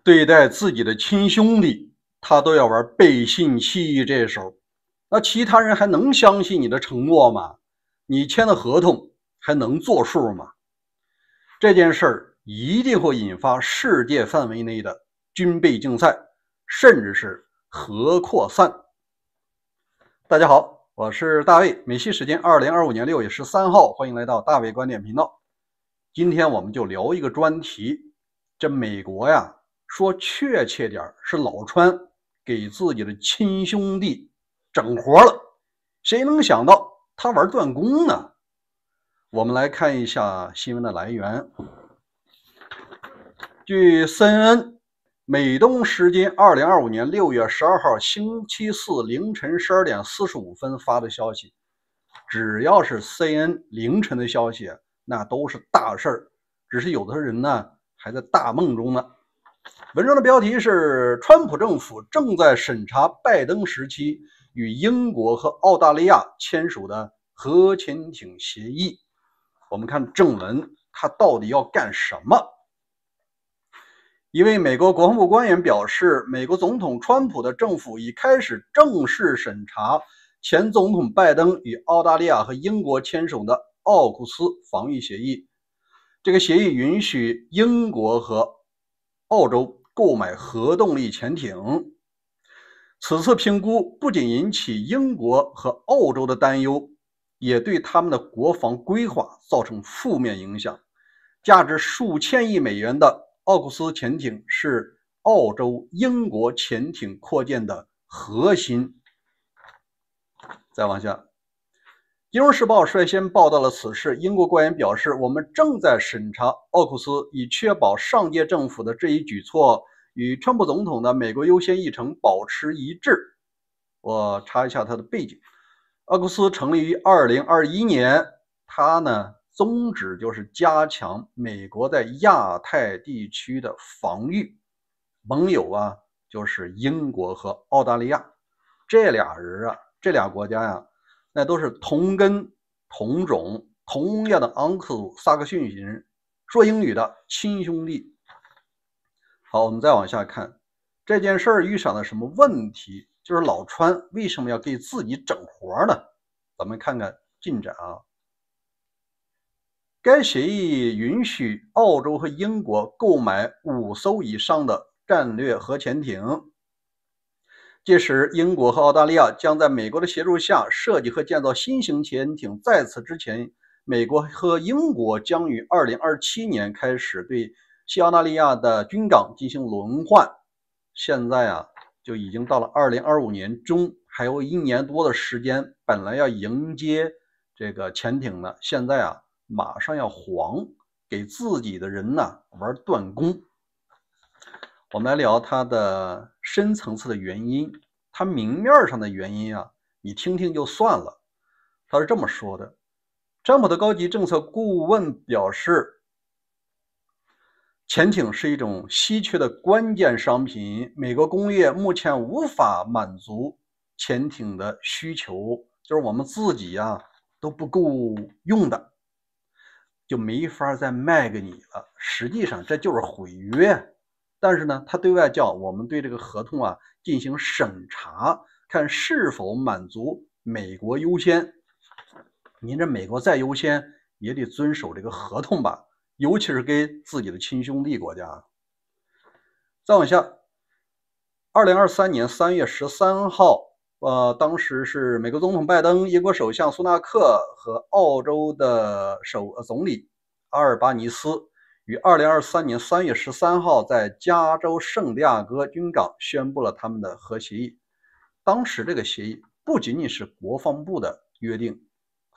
对待自己的亲兄弟，他都要玩背信弃义这手，那其他人还能相信你的承诺吗？你签的合同还能作数吗？这件事儿一定会引发世界范围内的军备竞赛，甚至是核扩散。大家好，我是大卫，美西时间2025年6月13号，欢迎来到大卫观点频道。今天我们就聊一个专题，这美国呀，说确切点是老川给自己的亲兄弟整活了，谁能想到他玩断供呢？我们来看一下新闻的来源。据 CNN 美东时间2025年6月12号星期四凌晨12点45分发的消息，只要是 CNN 凌晨的消息，那都是大事儿，只是有的人呢还在大梦中呢。文章的标题是川普政府正在审查拜登时期与英国和澳大利亚签署的核潜艇协议。我们看正文，他到底要干什么？一位美国国防部官员表示，美国总统川普的政府已开始正式审查前总统拜登与澳大利亚和英国签署的奥库斯防御协议。这个协议允许英国和澳洲购买核动力潜艇。此次评估不仅引起英国和澳洲的担忧，也对他们的国防规划造成负面影响。价值数千亿美元的奥库斯潜艇是澳洲、英国潜艇扩建的核心。再往下，《金融时报》率先报道了此事。英国官员表示，我们正在审查奥库斯，以确保上届政府的这一举措与川普总统的美国优先议程保持一致。我查一下它的背景。奥库斯成立于2021年，它呢宗旨就是加强美国在亚太地区的防御，盟友啊就是英国和澳大利亚。这俩人啊，这俩国家呀，那都是同根同种，同样的盎克鲁撒克逊人，说英语的亲兄弟。好，我们再往下看，这件事儿遇上了什么问题？就是老川为什么要给自己整活呢？咱们看看进展啊。该协议允许澳洲和英国购买5艘以上的战略核潜艇。届时，英国和澳大利亚将在美国的协助下设计和建造新型潜艇。在此之前，美国和英国将于2027年开始对西澳大利亚的军港进行轮换。现在啊，就已经到了2025年中，还有1年多的时间，本来要迎接这个潜艇了，现在啊，马上要黄，给自己的人呢玩断供。我们来聊它的深层次的原因，它明面上的原因啊，你听听就算了。他是这么说的：川普的高级政策顾问表示，潜艇是一种稀缺的关键商品，美国工业目前无法满足潜艇的需求，就是我们自己啊都不够用的，就没法再卖给你了。实际上这就是毁约。但是呢，他对外叫我们对这个合同啊进行审查，看是否满足美国优先。您这美国再优先也得遵守这个合同吧，尤其是跟自己的亲兄弟国家。再往下，2023年3月13号，当时是美国总统拜登、英国首相苏纳克和澳洲的总理阿尔巴尼斯于2023年3月13号在加州圣地亚哥军港宣布了他们的核协议。当时这个协议不仅仅是国防部的约定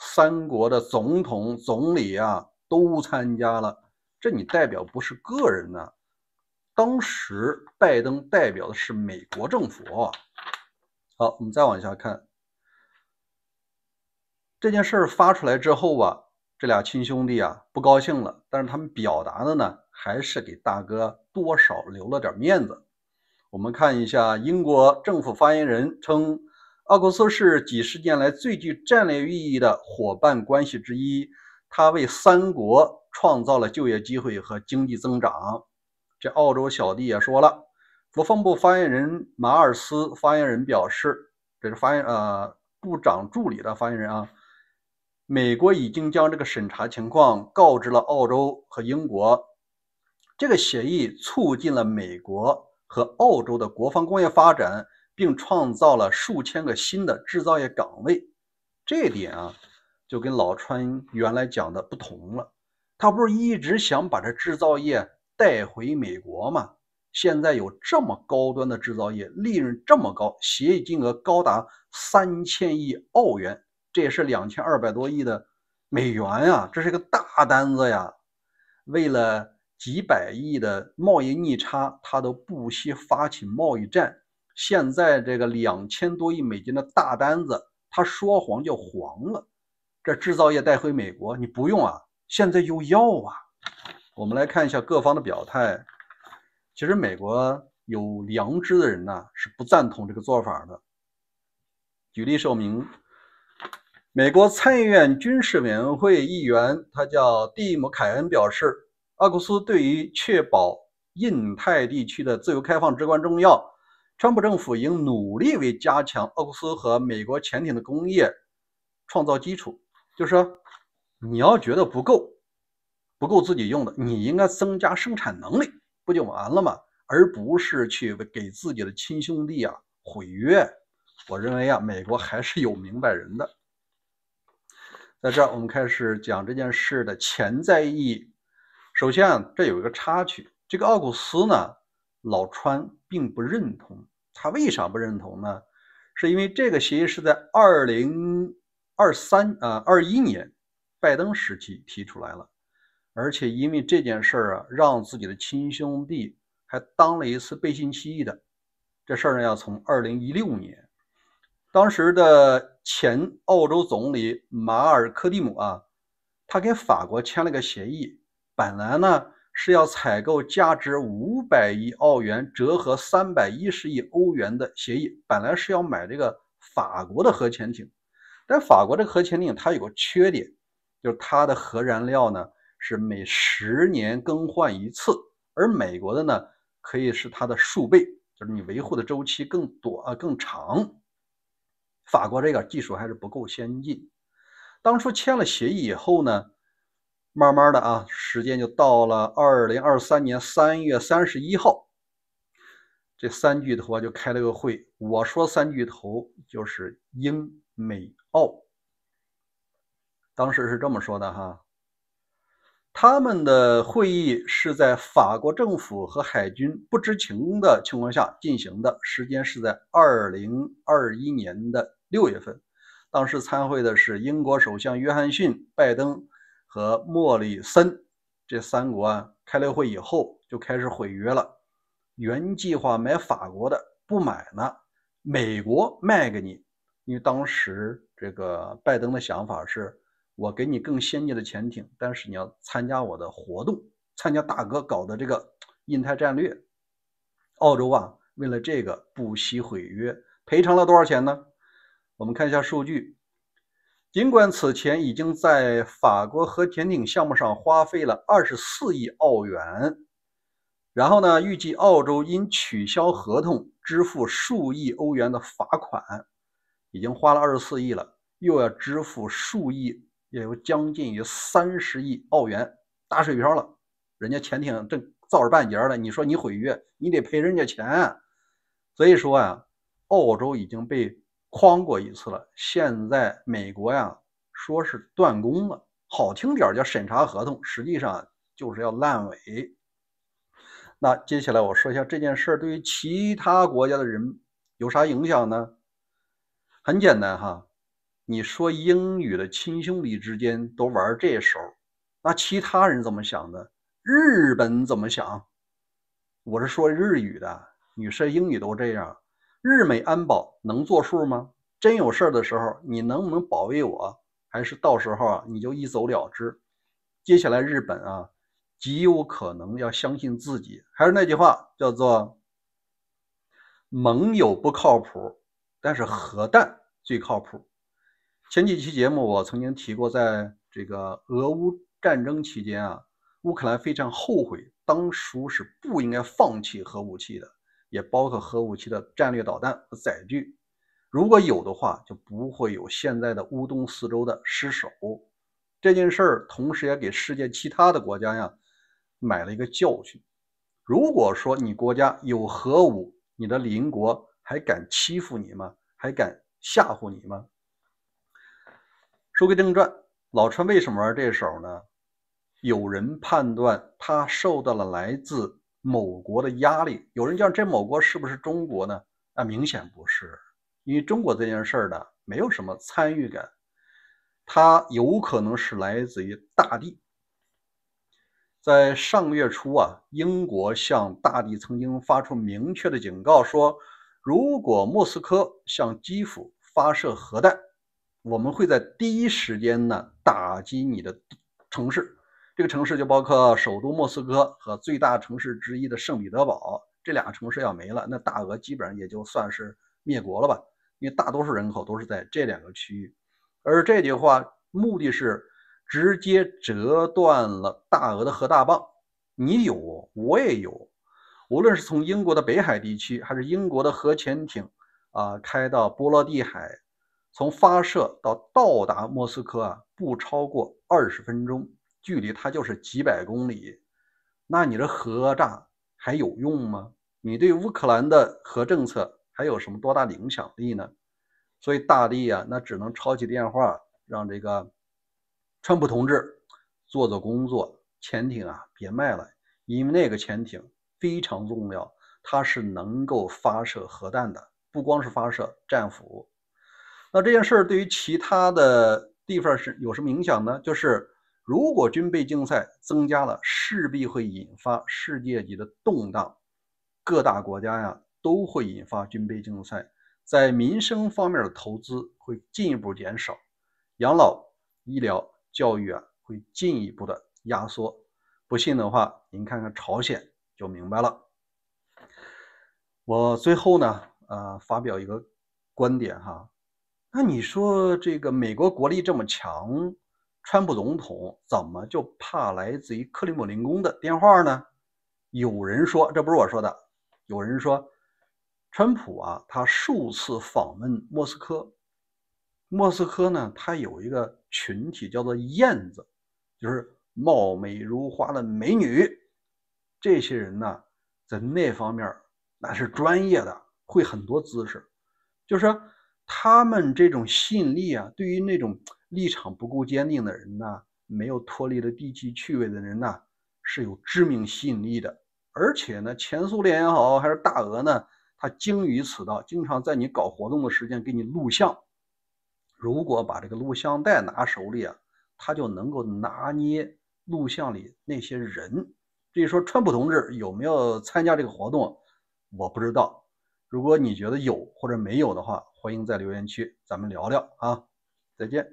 ，3国的总统、总理啊都参加了。这你代表不是个人呢，当时拜登代表的是美国政府。好，我们再往下看，这件事发出来之后啊，这俩亲兄弟啊不高兴了，但是他们表达的呢，还是给大哥多少留了点面子。我们看一下，英国政府发言人称，奥库斯是几十年来最具战略意义的伙伴关系之一，它为3国创造了就业机会和经济增长。这澳洲小弟也说了，国防部发言人马尔斯发言人表示，这是部长助理的发言人啊，美国已经将这个审查情况告知了澳洲和英国。这个协议促进了美国和澳洲的国防工业发展，并创造了数千个新的制造业岗位。这点啊，就跟老川原来讲的不同了。他不是一直想把这制造业带回美国吗？现在有这么高端的制造业，利润这么高，协议金额高达3000亿澳元，这也是2200多亿的美元呀，这是个大单子呀。为了几百亿的贸易逆差，他都不惜发起贸易战。现在这个2000多亿美金的大单子，他说黄就黄了。这制造业带回美国，你不用啊，现在就要啊。我们来看一下各方的表态。其实美国有良知的人呢，是不赞同这个做法的。举例说明，美国参议院军事委员会议员，他叫蒂姆·凯恩表示，奥库斯对于确保印太地区的自由开放至关重要。川普政府应努力为加强奥库斯和美国潜艇的工业创造基础。就是说，你要觉得不够自己用的，你应该增加生产能力，不就完了吗？而不是去给自己的亲兄弟啊毁约。我认为啊，美国还是有明白人的。在这儿，我们开始讲这件事的潜在意义。首先啊，这有一个插曲，这个奥古斯呢，老川并不认同。他为啥不认同呢？是因为这个协议是在2021年拜登时期提出来了，而且因为这件事啊，让自己的亲兄弟还当了一次背信弃义的。这事儿呢，要从2016年，当时的前澳洲总理马尔科蒂姆啊，他跟法国签了个协议，本来呢是要采购价值500亿澳元，折合310亿欧元的协议，本来是要买这个法国的核潜艇。但法国这个核潜艇它有个缺点，就是它的核燃料呢是每10年更换一次，而美国的呢可以是它的数倍，就是你维护的周期更长。法国这个技术还是不够先进。当初签了协议以后呢，慢慢的啊，时间就到了2023年3月31号，这三巨头啊就开了个会。我说三巨头就是英美澳，当时是这么说的哈。他们的会议是在法国政府和海军不知情的情况下进行的，时间是在2021年的6月份。当时参会的是英国首相约翰逊、拜登和莫里森，这三国啊开了会以后就开始毁约了。原计划买法国的不买呢，美国卖给你。因为当时这个拜登的想法是，我给你更先进的潜艇，但是你要参加我的活动，参加大哥搞的这个印太战略。澳洲啊，为了这个不惜毁约，赔偿了多少钱呢？我们看一下数据。尽管此前已经在法国核潜艇项目上花费了24亿澳元，然后呢，预计澳洲因取消合同支付数亿欧元的罚款，已经花了24亿了，又要支付数亿，也有将近于30亿澳元，打水漂了。人家潜艇正造着半截了，你说你毁约，你得赔人家钱。所以说啊，澳洲已经被诓过一次了。现在美国呀说是断供了，好听点叫审查合同，实际上就是要烂尾。那接下来我说一下这件事对于其他国家的人有啥影响呢？很简单哈，你说英语的亲兄弟之间都玩这手，那其他人怎么想的？日本怎么想？我是说日语的，你说英语都这样，日美安保能作数吗？真有事的时候，你能不能保卫我？还是到时候啊你就一走了之？接下来日本啊极有可能要相信自己，还是那句话叫做盟友不靠谱，但是核弹最靠谱。前几期节目我曾经提过，在这个俄乌战争期间啊，乌克兰非常后悔当初是不应该放弃核武器的，也包括核武器的战略导弹和载具。如果有的话，就不会有现在的乌东四州的失守。这件事儿同时也给世界其他的国家呀买了一个教训。如果说你国家有核武，你的邻国还敢欺负你吗？还敢吓唬你吗？说归正传，老川为什么玩这手呢？有人判断他受到了来自某国的压力，有人讲这某国是不是中国呢？明显不是，因为中国这件事儿呢没有什么参与感，它有可能是来自于大地。在上个月初英国向大地曾经发出明确的警告，说如果莫斯科向基辅发射核弹，我们会在第一时间呢打击你的城市。这个城市就包括首都莫斯科和最大城市之一的圣彼得堡。这俩城市要没了，那大俄基本上也就算是灭国了吧，因为大多数人口都是在这两个区域。而这句话目的是直接折断了大俄的核大棒，你有我也有，无论是从英国的北海地区还是英国的核潜艇开到波罗的海，从发射到达莫斯科不超过20分钟，距离它就是几百公里。那你这核炸还有用吗？你对乌克兰的核政策还有什么多大的影响力呢？所以大地那只能抄起电话让这个川普同志做工作，潜艇别卖了，因为那个潜艇非常重要，它是能够发射核弹的，不光是发射战斧。那这件事对于其他的地方是有什么影响呢？就是如果军备竞赛增加了，势必会引发世界级的动荡，各大国家都会引发军备竞赛，在民生方面的投资会进一步减少，养老、医疗、教育会进一步的压缩。不信的话，您看看朝鲜就明白了。我最后呢，发表一个观点那你说这个美国国力这么强，川普总统怎么就怕来自于克里姆林宫的电话呢？有人说，这不是我说的，有人说川普他数次访问莫斯科，莫斯科呢它有一个群体叫做燕子，就是貌美如花的美女。这些人呢在那方面那是专业的，会很多姿势，就是说他们这种吸引力对于那种立场不够坚定的人呢，没有脱离了地区趣味的人呢，是有致命吸引力的。而且呢，前苏联也好，还是大俄呢，他精于此道，经常在你搞活动的时间给你录像。如果把这个录像带拿手里他就能够拿捏录像里那些人。至于说川普同志有没有参加这个活动，我不知道。如果你觉得有或者没有的话，欢迎在留言区咱们聊聊再见。